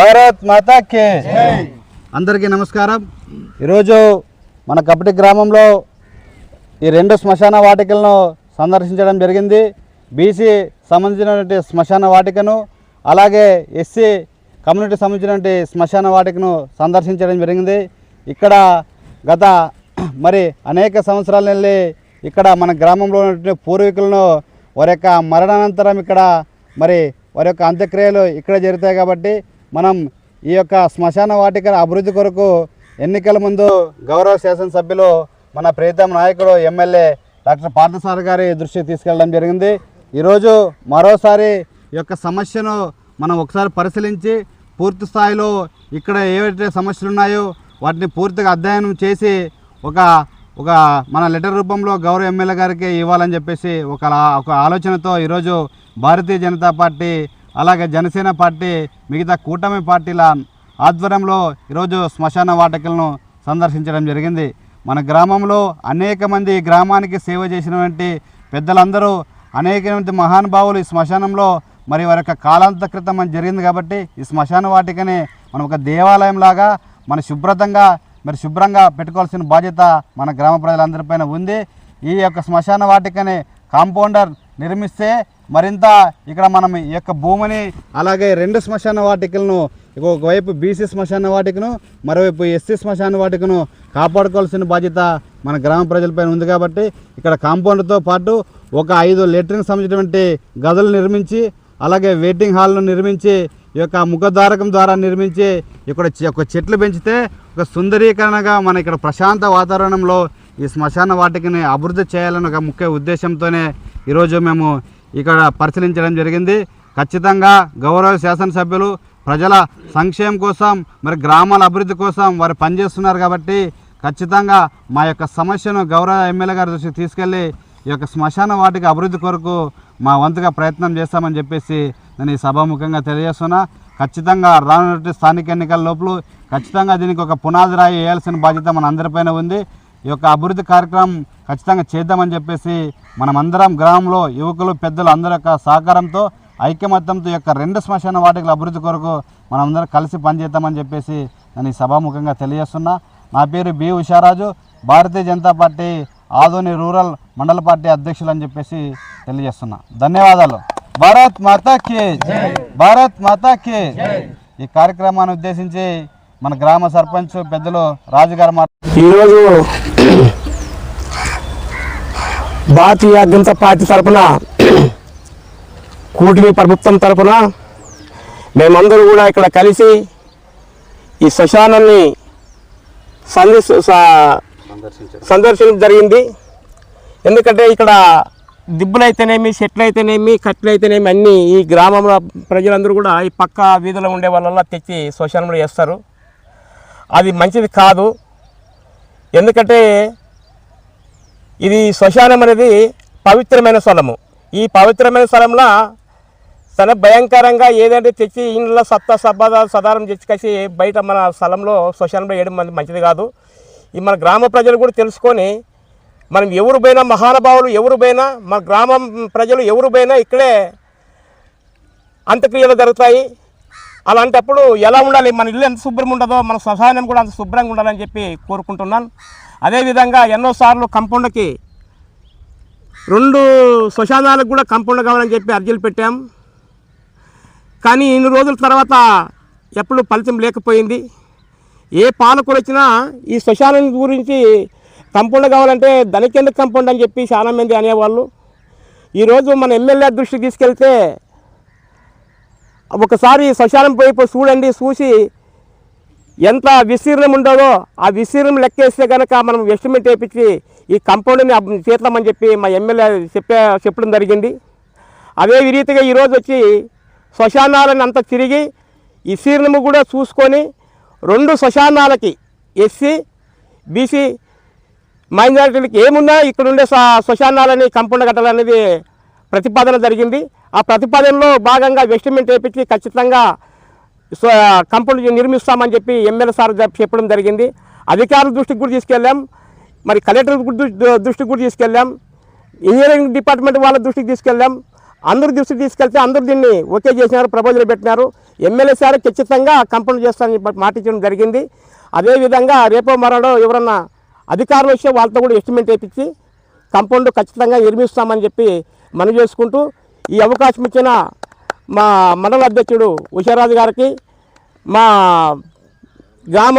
భారత్ మాతా కే అందరికీ నమస్కారం। ఈరోజు మన కపటి గ్రామంలో ఈ 2 శ్మశాన వాటికలను సందర్శించడం జరిగింది। బీసీ సంబంధించినటువంటి శ్మశాన వాటికను అలాగే ఎస్సీ కమ్యూనిటీ సంబంధించినటువంటి శ్మశాన వాటికను సందర్శించడం జరిగింది। ఇక్కడ గత మరి అనేక సంవత్సరాల నుండి ఇక్కడ మన గ్రామంలో ఉన్నటువంటి పూర్వీకులను వారి యొక్క మరణానంతరం ఇక్కడ మరి వారి యొక్క అంత్యక్రియలు ఇక్కడ జరుగుతాయి కాబట్టి మనం ఈ యొక్క శ్మశాన వాటిక అభివృద్ధి కొరకు ఎన్నికల ముందు గౌరవ శాసనసభ్యులు మన ప్రీతం నాయకుడు ఎమ్మెల్యే డాక్టర్ పార్థసారథి గారి దృష్టికి తీసుకెళ్ళడం జరిగింది। ఈరోజు మరోసారి ఈ యొక్క సమస్యను మనం ఒకసారి పరిశీలించి పూర్తి స్థాయిలో ఇక్కడ ఏవైతే సమస్యలు ఉన్నాయో వాటిని పూర్తిగా అధ్యయనం చేసి ఒక మన లెటర్ రూపంలో గౌరవ ఎమ్మెల్యే గారికి ఇవ్వాలని చెప్పేసి ఒక ఆలోచనతో ఈరోజు భారతీయ జనతా పార్టీ అలాగే జనసేన పార్టీ మిగతా కూటమి పార్టీల ఆధ్వర్యంలో ఈరోజు శ్మశాన వాటికలను సందర్శించడం జరిగింది। మన గ్రామంలో అనేక మంది గ్రామానికి సేవ చేసినటువంటి పెద్దలందరూ అనేక మంది మహానుభావులు ఈ శ్మశానంలో మరి వారి యొక్క కాలాంతకృతం అని జరిగింది కాబట్టి ఈ శ్మశాన వాటికని మనం ఒక దేవాలయం లాగా మన శుభ్రంగా పెట్టుకోవాల్సిన బాధ్యత మన గ్రామ ప్రజలందరిపైన ఉంది। ఈ యొక్క శ్మశాన వాటికని కాంపౌండర్ నిర్మిస్తే మరింత ఇక్కడ మనం ఈ యొక్క భూమిని అలాగే 2 శ్మశాన వాటికలను ఒకవైపు బీసీ శ్మశాన వాటికను మరోవైపు ఎస్సీ శ్మశాన వాటికను కాపాడుకోవాల్సిన బాధ్యత మన గ్రామ ప్రజలపైన ఉంది కాబట్టి ఇక్కడ కాంపౌండర్తో పాటు ఒక 5 లెట్రిన్ సంబంధించినటువంటి గదులు నిర్మించి అలాగే వెయిటింగ్ హాల్ను నిర్మించి ఈ యొక్క ముఖద్వారకం ద్వారా నిర్మించి ఇక్కడ ఒక చెట్లు పెంచితే ఒక సుందరీకరణగా మన ఇక్కడ ప్రశాంత వాతావరణంలో ఈ శ్మశాన వాటికని అభివృద్ధి చేయాలని ఒక ముఖ్య ఉద్దేశంతోనే ఈరోజు మేము ఇక్కడ పరిశీలించడం జరిగింది। ఖచ్చితంగా గౌరవ శాసనసభ్యులు ప్రజల సంక్షేమం కోసం మరి గ్రామాల అభివృద్ధి కోసం వారు పనిచేస్తున్నారు కాబట్టి ఖచ్చితంగా మా యొక్క సమస్యను గౌరవ ఎమ్మెల్యే గారి దృష్టికి తీసుకెళ్ళి ఈ యొక్క శ్మశాన వాటిక అభివృద్ధి కొరకు మా వంతుగా ప్రయత్నం చేస్తామని చెప్పేసి నేను ఈ సభాముఖంగా తెలియజేస్తున్నా। ఖచ్చితంగా రానున్న స్థానిక ఎన్నికల లోపల ఖచ్చితంగా దీనికి ఒక పునాది రాయి వేయాల్సిన బాధ్యత మన అందరిపైన ఉంది। ఈ యొక్క అభివృద్ధి కార్యక్రమం ఖచ్చితంగా చేద్దామని చెప్పేసి మనమందరం గ్రామంలో యువకులు పెద్దలు అందరి యొక్క సహకారంతో ఐక్యమత్యంతో యొక్క 2 శ్మశాన వాటికల అభివృద్ధి కొరకు మనమందరం కలిసి పనిచేద్దామని చెప్పేసి నేను ఈ సభాముఖంగా తెలియజేస్తున్నా। నా పేరు B Usharaju, Bharatiya Janata party Adoni rural మండల పార్టీ అధ్యక్షులు అని చెప్పేసి తెలియజేస్తున్నా। ధన్యవాదాలు। భారత్ మాతా కే భారత్ మాతా కే। ఈ కార్యక్రమాన్ని ఉద్దేశించి మన గ్రామ సర్పంచ్ పెద్దలు రాజుగారు ఈరోజు భారతీయ జనతా పార్టీ తరఫున కూటమి ప్రభుత్వం తరఫున మేమందరూ కూడా ఇక్కడ కలిసి ఈ శ్మశానాన్ని సందర్శించడం జరిగింది। ఎందుకంటే ఇక్కడ దిబ్బులైతేనేమి చెట్లు అయితేనేమి కట్లు అయితేనేమి అన్నీ ఈ గ్రామంలో ప్రజలందరూ కూడా ఈ పక్క వీధిలో ఉండే వాళ్ళ తెచ్చి శ్మశానంలో వేస్తారు। అది మంచిది కాదు। ఎందుకంటే ఇది శ్మశానం అనేది పవిత్రమైన స్థలము। ఈ పవిత్రమైన స్థలంలో చాలా భయంకరంగా ఏదంటే తెచ్చి ఇంట్లో సదారం తెచ్చి బయట మన స్థలంలో శ్మశానంలో వేయడం మంచిది కాదు। ఈ మన గ్రామ ప్రజలు కూడా తెలుసుకొని మనం ఎవరు పోయినా మహానుభావులు ఎవరు పోయినా మన గ్రామం ప్రజలు ఎవరు పోయినా ఇక్కడే అంత్యక్రియలు జరుగుతాయి। అలాంటప్పుడు ఎలా ఉండాలి, మన ఇల్లు ఎంత శుభ్రంగా ఉండదో మన శ్మశానం కూడా అంత శుభ్రంగా ఉండాలని చెప్పి కోరుకుంటున్నాను। అదేవిధంగా ఎన్నోసార్లు కంపౌండ్కి 2 శ్మశానాలకు కూడా కంపౌండ్ కావాలని చెప్పి అర్జీలు పెట్టాం, కానీ ఇన్ని రోజుల తర్వాత ఎప్పుడు ఫలితం లేకపోయింది। ఏ పాలకులు వచ్చినా ఈ శ్మశానం గురించి కంపౌండ్ కావాలంటే దానికెందుకు కంపౌండ్ అని చెప్పి చాలా మంది అనేవాళ్ళు। ఈరోజు మన ఎమ్మెల్యే దృష్టికి తీసుకెళ్తే ఒకసారి శ్మశానం పోయి చూడండి, చూసి ఎంత విస్తీర్ణం ఉండదో ఆ విస్తీర్ణం లెక్కేస్తే కనుక మనం ఎస్టిమేట్ వేయించి ఈ కంపౌండ్ని చేద్దామని చెప్పి మా ఎమ్మెల్యే చెప్పడం జరిగింది। అదే రీతిగా ఈరోజు వచ్చి శ్మశానాలను అంతా తిరిగి విస్తీర్ణము కూడా చూసుకొని 2 శ్మశానాలకి ఎస్సీ బీసీ మైనారిటీలకి ఏమున్నా ఇక్కడ ఉండే శ్మశానాలని కంపౌండ్ కట్టాలనేది ప్రతిపాదన జరిగింది। ఆ ప్రతిపాదనలో భాగంగా ఎస్టిమేట్ వేయించి ఖచ్చితంగా కంపౌండ్ నిర్మిస్తామని చెప్పి ఎమ్మెల్యే సార్ చెప్పడం జరిగింది। అధికారుల దృష్టికి కూడా తీసుకెళ్ళాం, మరి కలెక్టర్ దృష్టికి కూడా తీసుకెళ్ళాం, ఇంజనీరింగ్ డిపార్ట్మెంట్ వాళ్ళ దృష్టికి తీసుకెళ్ళాం। అందరు దృష్టికి తీసుకెళ్తే అందరూ దీన్ని ఓకే చేసినారు, ప్రపోజల్ పెట్టినారు. ఎమ్మెల్యే సార్ ఖచ్చితంగా కంపౌండ్ చేస్తానని మాట ఇచ్చడం జరిగింది. అదేవిధంగా రేపో మరోడో ఎవరన్నా అధికారులు వచ్చే వాళ్ళతో కూడా ఎస్టిమేట్ వేయించి కంపౌండ్ ఖచ్చితంగా నిర్మిస్తామని చెప్పి మనవి చేసుకుంటూ ఈ అవకాశం ఇచ్చిన మా మండల అధ్యక్షుడు ఉషారాజు గారికి, మా గ్రామ